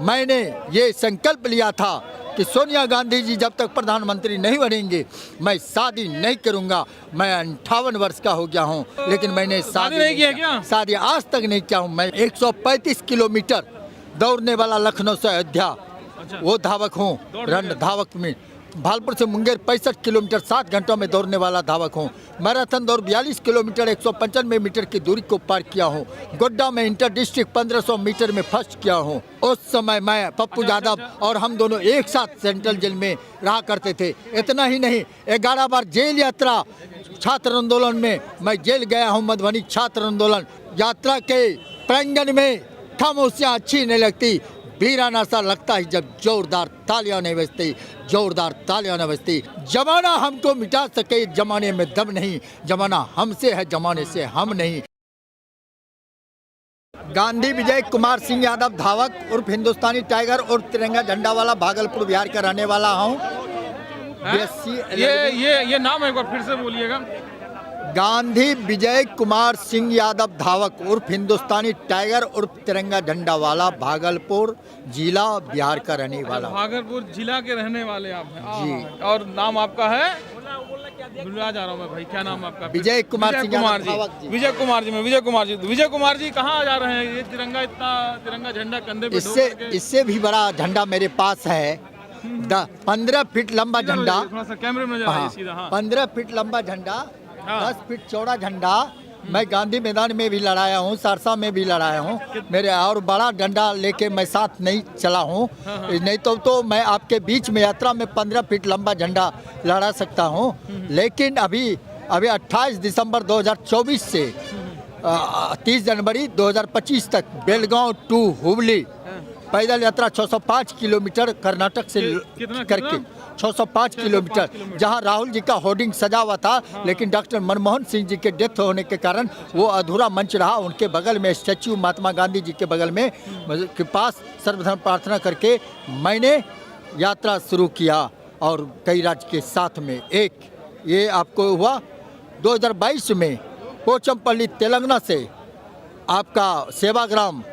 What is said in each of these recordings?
मैंने ये संकल्प लिया था कि सोनिया गांधी जी जब तक प्रधानमंत्री नहीं बनेंगे मैं शादी नहीं करूंगा। मैं 58 वर्ष का हो गया हूं, लेकिन मैंने शादी नहीं किया क्या? शादी आज तक नहीं किया हूं। मैं 135 किलोमीटर दौड़ने वाला लखनऊ से अयोध्या वो धावक हूँ। रन धावक में भालपुर से मुंगेर 65 किलोमीटर 7 घंटों में दौड़ने वाला धावक हूँ। मैराथन दौड़ 42 किलोमीटर 195 मीटर की दूरी को पार किया हूँ। गोड्डा में इंटर डिस्ट्रिक्ट 1500 मीटर में फर्स्ट किया हूँ। उस समय मैं पप्पू यादव और हम दोनों एक साथ सेंट्रल जेल में रहा करते थे। इतना ही नहीं, 11 बार जेल यात्रा छात्र आंदोलन में मैं जेल गया हूँ। मधुबनी छात्र आंदोलन यात्रा के प्रांगण में खामोशियाँ अच्छी नहीं लगती, वीराना सा लगता है जब जोरदार तालियां नहीं बजती, जोरदार तालियां नहीं बजती। जमाना हमको मिटा सके, जमाने में दम नहीं, जमाना हमसे है, जमाने से हम नहीं। गांधी विजय कुमार सिंह यादव धावक उर्फ हिंदुस्तानी टाइगर और तिरंगा झंडा वाला भागलपुर बिहार का रहने वाला हूँ। ये नाम एक बार फिर से बोलिएगा। गांधी विजय कुमार सिंह यादव धावक उर्फ हिंदुस्तानी टाइगर उर्फ तिरंगा झंडा वाला भागलपुर जिला बिहार का रहने वाला। भागलपुर जिला के रहने वाले आप हैं जी। और नाम आपका है? भुला जा रहा हूँ मैं भाई, क्या नाम आपका? विजय कुमार सिंह यादव धावक जी। विजय कुमार जी कहाँ जा रहे हैं? ये तिरंगा झंडा कंधे पे इससे भी बड़ा झंडा मेरे पास है। 15 फीट लंबा झंडा, थोड़ा सा कैमरे में नजर आए सीधा। हाँ। 15 फीट लंबा झंडा, हाँ। 10 फीट चौड़ा झंडा मैं गांधी मैदान में भी लड़ाया हूँ, सरसा में भी लड़ाया हूँ। मेरे और बड़ा डंडा लेके मैं साथ नहीं चला हूँ। नहीं तो मैं आपके बीच में यात्रा में 15 फीट लंबा झंडा लड़ा सकता हूँ। लेकिन अभी 28 दिसंबर 2024 से 30 जनवरी 2025 तक बेलगांव टू हुबली पैदल यात्रा 605 किलोमीटर कर्नाटक से करके 605 किलोमीटर, जहां राहुल जी का होर्डिंग सजा हुआ था। लेकिन डॉक्टर मनमोहन सिंह जी के डेथ होने के कारण वो अधूरा मंच रहा। उनके बगल में स्टैच्यू महात्मा गांधी जी के बगल में के पास सर्वधर्म प्रार्थना करके मैंने यात्रा शुरू किया। और कई राज्य के साथ में एक ये आपको हुआ 2022 में पोचमपल्ली तेलंगाना से आपका सेवाग्राम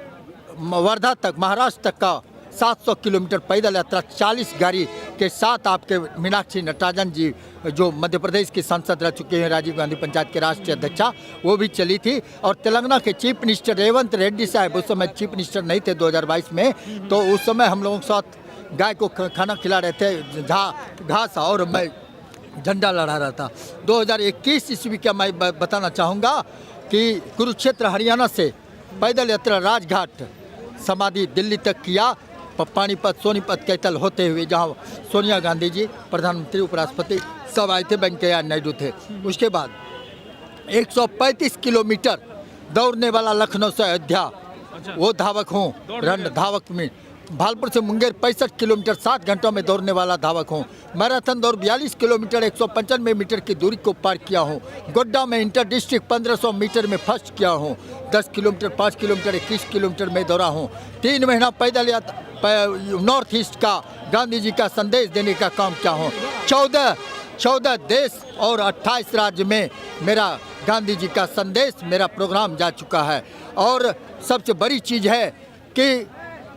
वर्धा तक महाराष्ट्र तक का 700 किलोमीटर पैदल यात्रा 40 गाड़ी के साथ आपके मीनाक्षी नटराजन जी जो मध्य प्रदेश के सांसद रह चुके हैं, राजीव गांधी पंचायत के राष्ट्रीय अध्यक्षा, वो भी चली थी। और तेलंगाना के चीफ मिनिस्टर रेवंत रेड्डी साहब उस समय चीफ मिनिस्टर नहीं थे 2022 में, तो उस समय हम लोगों के साथ गाय को खाना खिला रहे थे घास और मैं झंडा लड़ा रहा था। 2021 ईस्वी का मैं बताना चाहूँगा कि कुरुक्षेत्र हरियाणा से पैदल यात्रा राजघाट समाधि दिल्ली तक किया। पानीपत सोनीपत कैथल होते हुए जहां सोनिया गांधी जी प्रधानमंत्री उपराष्ट्रपति सब आए थे, वेंकैया नायडू थे। उसके बाद 135 किलोमीटर दौड़ने वाला लखनऊ से अयोध्या वो धावक हूँ। रन धावक में भालपुर से मुंगेर 65 किलोमीटर 7 घंटों में दौड़ने वाला धावक हूँ। मैराथन दौड़ 42 किलोमीटर 195 मीटर की दूरी को पार किया हूँ। गोड्डा में इंटर डिस्ट्रिक्ट 1500 मीटर में फर्स्ट किया हूँ। 10 किलोमीटर 5 किलोमीटर 21 किलोमीटर में दौड़ा हूँ। 3 महीना पैदल यात्रा नॉर्थ ईस्ट का गांधी जी का संदेश देने का काम किया हूँ। 14 देश और 28 राज्य में मेरा गांधी जी का संदेश मेरा प्रोग्राम जा चुका है। और सबसे बड़ी चीज़ है कि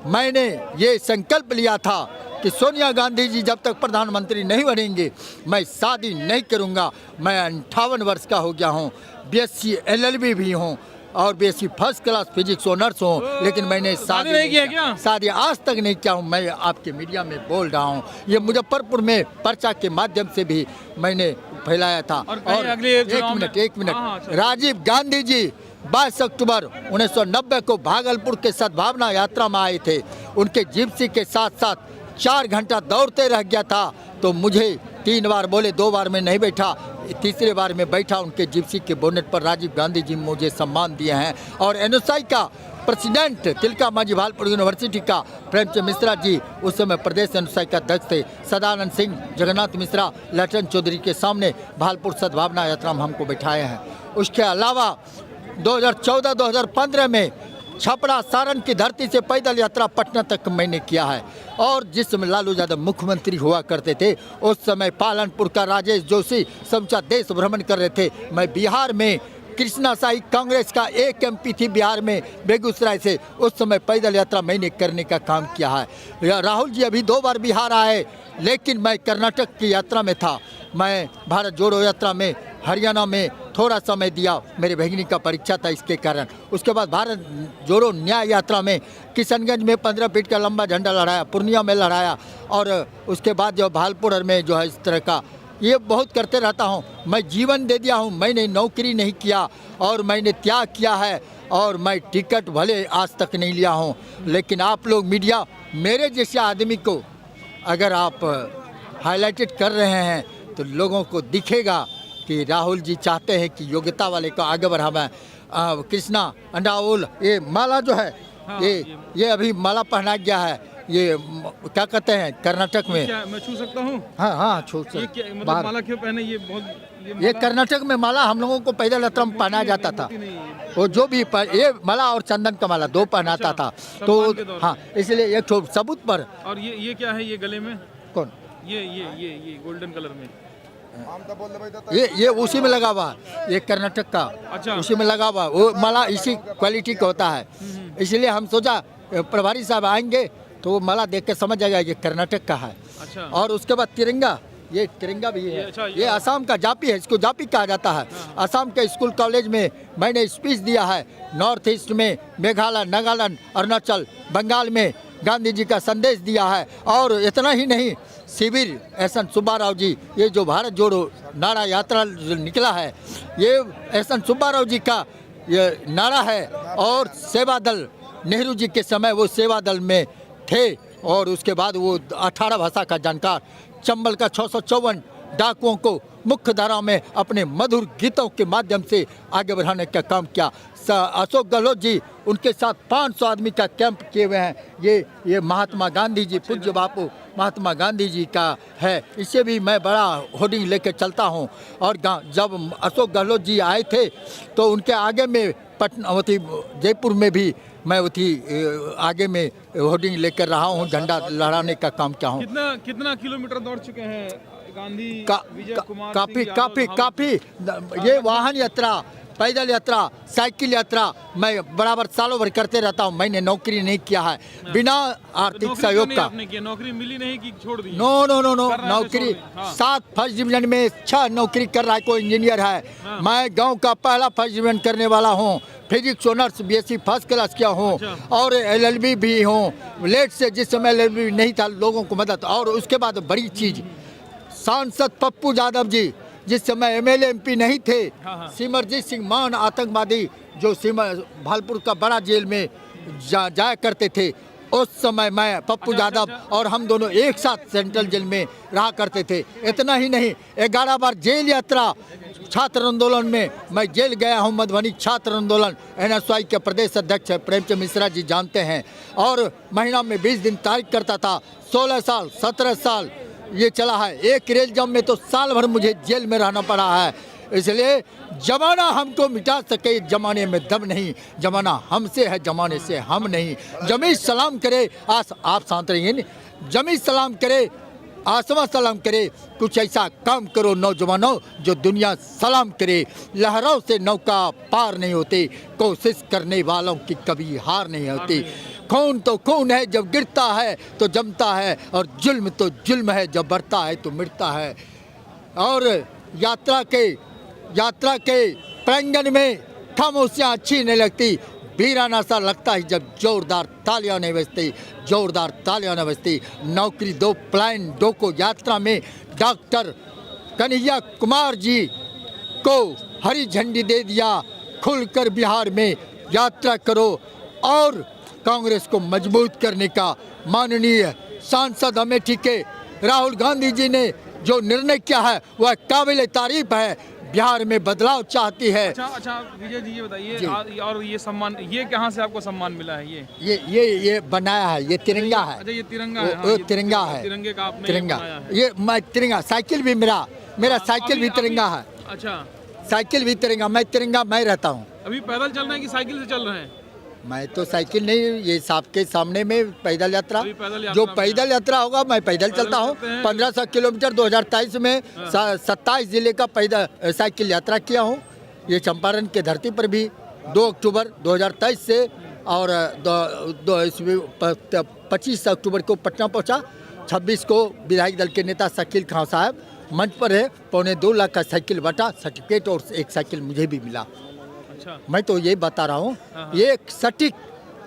मैंने ये संकल्प लिया था कि सोनिया गांधी जी जब तक प्रधानमंत्री नहीं बनेंगे मैं शादी नहीं करूंगा। मैं 58 वर्ष का हो गया हूँ, BSc LLB भी हूँ और BSc first class physics honours हूँ। लेकिन मैंने शादी नहीं किया क्या? शादी आज तक नहीं किया हूँ। मैं आपके मीडिया में बोल रहा हूँ, ये मुजफ्फरपुर में पर्चा के माध्यम से भी मैंने फैलाया था। और एक मिनट राजीव गांधी जी 22 अक्टूबर 1990 को भागलपुर के सद्भावना यात्रा में आए थे। उनके जिप्सी के साथ साथ 4 घंटा दौड़ते रह गया था। तो मुझे 3 बार बोले, 2 बार में नहीं बैठा, तीसरे बार में बैठा। उनके जिप्सी के बोनेट पर राजीव गांधी जी मुझे सम्मान दिए हैं। और NSI का प्रेसिडेंट तिलका मांझी भालपुर यूनिवर्सिटी का प्रेमचंद मिश्रा जी उस समय प्रदेश NSI का अध्यक्ष थे। सदानंद सिंह, जगन्नाथ मिश्रा, लटन चौधरी के सामने भालपुर सद्भावना यात्रा में हमको बैठाए हैं। उसके अलावा 2014-2015 में छपरा सारण की धरती से पैदल यात्रा पटना तक मैंने किया है। और जिस समय लालू यादव मुख्यमंत्री हुआ करते थे उस समय पालनपुर का राजेश जोशी समूचा देश भ्रमण कर रहे थे। मैं बिहार में कृष्णा शाही कांग्रेस का एक एमपी थी बिहार में बेगूसराय से, उस समय पैदल यात्रा मैंने करने का काम किया है। राहुल जी अभी 2 बार बिहार आए, लेकिन मैं कर्नाटक की यात्रा में था। मैं भारत जोड़ो यात्रा में हरियाणा में थोड़ा समय दिया, मेरे बहनी का परीक्षा था इसके कारण। उसके बाद भारत जोड़ो न्याय यात्रा में किशनगंज में 15 फीट का लंबा झंडा लहराया, पूर्णिया में लहराया, और उसके बाद जो भालपुर में जो है इस तरह का ये बहुत करते रहता हूँ। मैं जीवन दे दिया हूँ, मैंने नौकरी नहीं किया और मैंने त्याग किया है, और मैं टिकट भले आज तक नहीं लिया हूँ, लेकिन आप लोग मीडिया मेरे जैसे आदमी को अगर आप हाईलाइटेड कर रहे हैं तो लोगों को दिखेगा कि राहुल जी चाहते हैं कि योग्यता वाले को आगे बढ़ावें। कृष्णा अंडाउल ये माला जो है, ये अभी माला पहना गया है, ये क्या कहते हैं कर्नाटक में। क्या मैं छू सकता हूँ? हाँ छू ये क्या मतलब माला क्यों पहने? ये बहुत ये कर्नाटक में माला हम लोगों को पैदल यात्रा में पहनाया जाता था। वो जो भी ये माला और चंदन का माला 2 पहनाता था, तो हाँ इसलिए एक सबूत पर। और ये क्या है ये गले में? कौन? ये गोल्डन कलर में ये उसी में लगा हुआ, ये कर्नाटक का। अच्छा। उसी में लगा हुआ वो माला इसी क्वालिटी का होता है, इसलिए हम सोचा प्रभारी साहब आएंगे तो वो माला देख के समझ जाएगा ये कर्नाटक का है। अच्छा। और उसके बाद तिरंगा, ये तिरंगा भी है। अच्छा, ये असम का जापी है, इसको जापी कहा जाता है। असम के स्कूल कॉलेज में मैंने स्पीच दिया है। नॉर्थ ईस्ट में मेघालय, नागालैंड, अरुणाचल, बंगाल में गांधी जी का संदेश दिया है। और इतना ही नहीं, शिविर एहसन सुब्बाराव जी, ये जो भारत जोड़ो नारा यात्रा जो निकला है, ये एहसन सुब्बाराव जी का ये नारा है। और सेवा दल, नेहरू जी के समय वो सेवा दल में थे, और उसके बाद वो 18 भाषा का जानकार, चंबल का 654 डाकुओं को मुख्य धारा में अपने मधुर गीतों के माध्यम से आगे बढ़ाने का काम किया। अशोक गहलोत जी, उनके साथ 500 आदमी का कैंप किए हुए हैं। ये महात्मा गांधी जी, पूज्य बापू महात्मा गांधी जी का है। इसे भी मैं बड़ा होर्डिंग लेकर चलता हूँ। और जब अशोक गहलोत जी आए थे तो उनके आगे में पटना जयपुर में भी मैं आगे में होर्डिंग लेकर रहा हूँ, झंडा लहराने का काम किया हूँ। कितना किलोमीटर दौड़ चुके हैं गांधी विजय कुमार? काफी ये वाहन यात्रा, पैदल यात्रा, साइकिल यात्रा मैं बराबर सालों भर करते रहता हूँ। मैंने नौकरी नहीं किया है बिना आर्थिक सहयोग का। नौकरी मिली नहीं कि छोड़ दी? नो नौकरी 7 फर्स्ट डिवीजन में 6 नौकरी कर रहा है, कोई इंजीनियर है। मैं गांव का पहला फर्स्ट डिवीजन करने वाला हूँ। Physics honours BSc first class किया हूँ। और LLB भी हूँ लेट से, जिस समय LLB नहीं था लोगों को मदद। और उसके बाद बड़ी चीज़, सांसद पप्पू यादव जी जिस समय MLA MP नहीं थे, सिमरजीत सिंह मान आतंकवादी जो भालपुर का बड़ा जेल में जाया करते थे, उस समय मैं पप्पू यादव और हम दोनों एक साथ सेंट्रल जेल में रहा करते थे। इतना ही नहीं, 11 बार जेल यात्रा छात्र आंदोलन में मैं जेल गया हूं। मधुबनी छात्र आंदोलन NSY के प्रदेश अध्यक्ष है प्रेमचंद मिश्रा जी जानते हैं। और महीना में 20 दिन तारीख करता था। 16 साल 17 साल ये चला है। एक रेल जम में तो साल भर मुझे जेल में रहना पड़ा है। इसलिए जमाना हमको मिटा सके, जमाने में दम नहीं, जमाना हमसे है, जमाने से हम नहीं। जमी सलाम करे आप शांत रहिए, जमी सलाम करे, आसमां सलाम करे, कुछ ऐसा काम करो नौजवानों जो दुनिया सलाम करे। लहरों से नौका पार नहीं होती, कोशिश करने वालों की कभी हार नहीं होती। खून तो खून है, जब गिरता है तो जमता है, और जुल्म तो जुल्म है, जब बढ़ता है तो मिटता है। और यात्रा के प्रांगण में खामोशियाँ अच्छी नहीं लगती, वीराना सा लगता है जब जोरदार तालियां नहीं बजती। नौकरी 2 प्लान 2 को यात्रा में डॉक्टर कन्हैया कुमार जी को हरी झंडी दे दिया। खुलकर बिहार में यात्रा करो और कांग्रेस को मजबूत करने का माननीय सांसद अमेठी के राहुल गांधी जी ने जो निर्णय किया है वह काबिल तारीफ है। बिहार में बदलाव चाहती है। अच्छा विजय जी ये बताइए, और ये सम्मान ये कहाँ से आपको सम्मान मिला है? ये बनाया है, ये तिरंगा है। अच्छा ये तिरंगा है? वो तिरंगा है, तिरंगे का आपने तिरंगा बनाया है? ये मैं तिरंगा, साइकिल भी मेरा साइकिल भी तिरंगा है। अच्छा साइकिल भी तिरंगा, मैं रहता हूँ। अभी पैदल चल रहे हैं कि साइकिल से चल रहे हैं? मैं तो साइकिल नहीं, ये आपके सामने में पैदल यात्रा, जो में पैदल यात्रा होगा मैं पैदल चलता हूँ। 1500 किलोमीटर 2023 में 27 जिले का पैदल साइकिल यात्रा किया हूँ। ये चंपारण के धरती पर भी 2 अक्टूबर 2023 से और 25 अक्टूबर को पटना पहुंचा। 26 को विधायक दल के नेता शकील खां साहब मंच पर है, 2.25 लाख का साइकिल बटा, सर्टिफिकेट और एक साइकिल मुझे भी मिला। अच्छा, मैं तो ये बता रहा हूँ, ये एक सटीक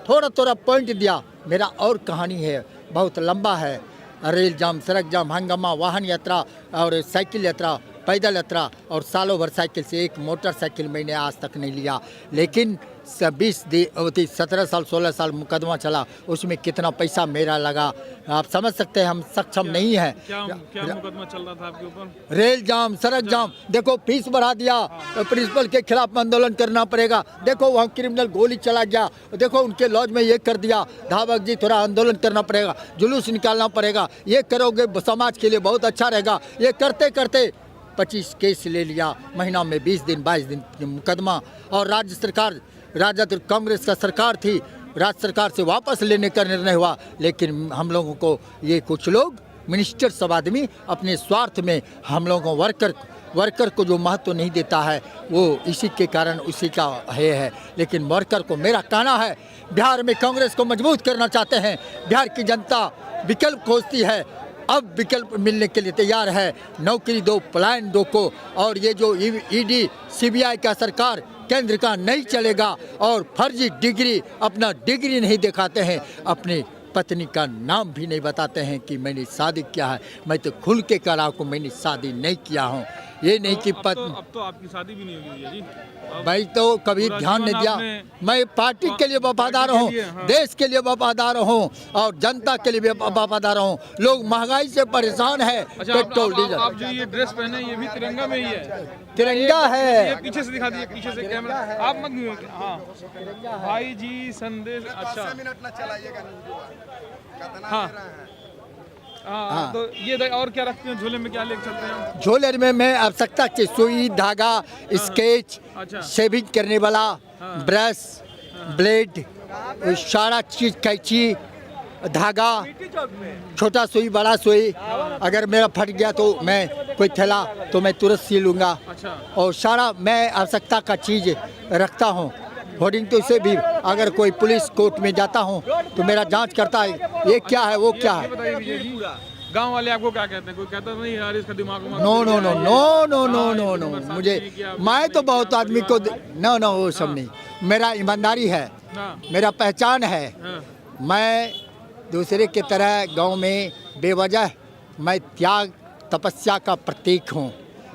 थोड़ा पॉइंट दिया। मेरा और कहानी है, बहुत लंबा है। रेल जाम, सड़क जाम, हंगामा, वाहन यात्रा और साइकिल यात्रा, पैदल यात्रा और सालों भर साइकिल से एक मोटरसाइकिल मैंने आज तक नहीं लिया। लेकिन 17 साल 16 साल मुकदमा चला, उसमें कितना पैसा मेरा लगा आप समझ सकते हैं। हम सक्षम नहीं हैं। क्या मुकदमा चल रहा था आपके ऊपर? रेल जाम, सड़क जाम। देखो फीस बढ़ा दिया, प्रिंसिपल के खिलाफ आंदोलन करना पड़ेगा। देखो वहाँ क्रिमिनल गोली चला गया, देखो उनके लॉज में ये कर दिया, धावक जी थोड़ा आंदोलन करना पड़ेगा, जुलूस निकालना पड़ेगा, ये करोगे समाज के लिए बहुत अच्छा रहेगा। ये करते करते 25 केस ले लिया, महीना में 20 दिन 22 दिन मुकदमा। और राज्य सरकार, राजद कांग्रेस का सरकार थी, राज्य सरकार से वापस लेने का निर्णय हुआ। लेकिन हम लोगों को ये कुछ लोग मिनिस्टर सब आदमी अपने स्वार्थ में हम लोगों वर्कर को जो महत्व नहीं देता है, वो इसी के कारण उसी का है। लेकिन वर्कर को मेरा कहना है, बिहार में कांग्रेस को मजबूत करना चाहते हैं, बिहार की जनता विकल्प खोजती है, अब विकल्प मिलने के लिए तैयार है। नौकरी दो, पलायन दो को। और ये जो ईडी सीबीआई का सरकार केंद्र का नहीं चलेगा और फर्जी डिग्री, अपना डिग्री नहीं दिखाते हैं, अपनी पत्नी का नाम भी नहीं बताते हैं कि मैंने शादी किया है। मैं तो खुल के कह रहा हूँ कि मैंने शादी नहीं किया हूँ। ये नहीं कि अब तो आपकी शादी भी नहीं हुई है जी। भाई तो कभी ध्यान नहीं दिया। मैं पार्टी के लिए वफादार हूँ, देश के लिए वफादार हूँ और जनता के लिए भी वफादार हूँ। लोग महंगाई से परेशान है। Petrol diesel. आप जो ये ड्रेस पहने ये भी तिरंगा में ही है? तिरंगा है। ये पीछे से दिखा दीजिए, पीछे से कैमरा आप मत घूमिए। हाँ भाई जी संदेश। अच्छा हाँ, तो ये और क्या रखते हैं झोले में, क्या लेके चलते हैं? झोले में मैं आवश्यकता की सुई, धागा, स्केच, शेविंग करने वाला ब्रश, ब्लेड, सारा चीज, कैंची, धागा, छोटा सुई, बड़ा सुई। अगर मेरा फट गया तो मैं कोई थैला तो मैं तुरंत सी लूँगा। और सारा मैं आवश्यकता का चीज़ रखता हूँ। होर्डिंग तो इसे भी, अगर कोई पुलिस कोर्ट में जाता हूँ तो मेरा जांच करता है, ये क्या है वो क्या है। गांव वाले आपको क्या कहते हैं? कोई कहता नहीं यार इसका दिमाग में? No no no no no no no no मुझे, मैं तो बहुत आदमी को नो नो वो सब नहीं। मेरा ईमानदारी है, मेरा पहचान है। मैं दूसरे की तरह गांव में बेवजह मैं त्याग तपस्या का प्रतीक हूँ।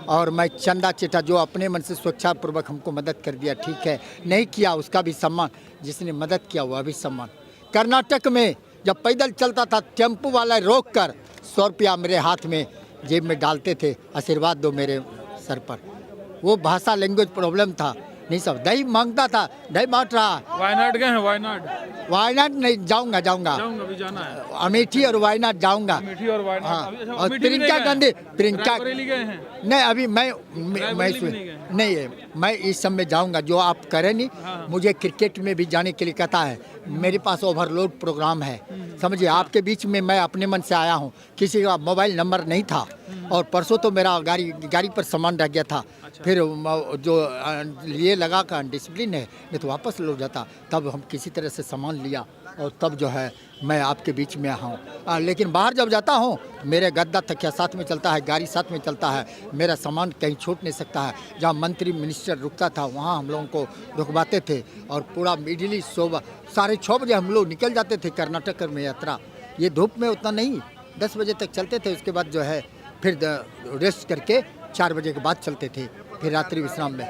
और मैं चंदा चिट्ठा जो अपने मन से स्वेच्छापूर्वक हमको मदद कर दिया, ठीक है, नहीं किया उसका भी सम्मान, जिसने मदद किया वह भी सम्मान। कर्नाटक में जब पैदल चलता था, टेम्पो वाला रोक कर 100 रुपया मेरे हाथ में जेब में डालते थे, आशीर्वाद दो मेरे सर पर। वो भाषा लैंग्वेज प्रॉब्लम था, नहीं सब दही मांगता था, दही बांट रहा। वायनाड गए हैं? वायनाड नहीं जाऊंगा भी जाना है। अमेठी और वायनाड जाऊंगा। अमेठी और वायनाड। हाँ। और प्रियंका गांधी, प्रियंका गए हैं? नहीं, अभी मैं नहीं है, मैं इस सब में जाऊंगा जो आप करें नहीं। मुझे क्रिकेट में भी जाने के लिए कहता है, मेरे पास ओवरलोड प्रोग्राम है, समझिए। आपके बीच में मैं अपने मन से आया हूँ, किसी का मोबाइल नंबर नहीं था। और परसों तो मेरा गाड़ी पर सामान रह गया था। फिर जो लिए लगा का डिसिप्लिन है, नहीं तो वापस लौट जाता। तब हम किसी तरह से सामान लिया और तब जो है मैं आपके बीच में आया हूँ। लेकिन बाहर जब जाता हूँ, मेरे गद्दा तकिया साथ में चलता है, गाड़ी साथ में चलता है, मेरा सामान कहीं छूट नहीं सकता है। जहाँ मंत्री मिनिस्टर रुकता था वहाँ हम लोगों को रुकवाते थे। और पूरा इडली सुबह 6:30 बजे हम लोग निकल जाते थे कर्नाटक में यात्रा। ये धूप में उतना नहीं, 10 बजे तक चलते थे। उसके बाद जो है फिर रेस्ट करके 4 बजे के बाद चलते थे, फिर रात्रि विश्राम में।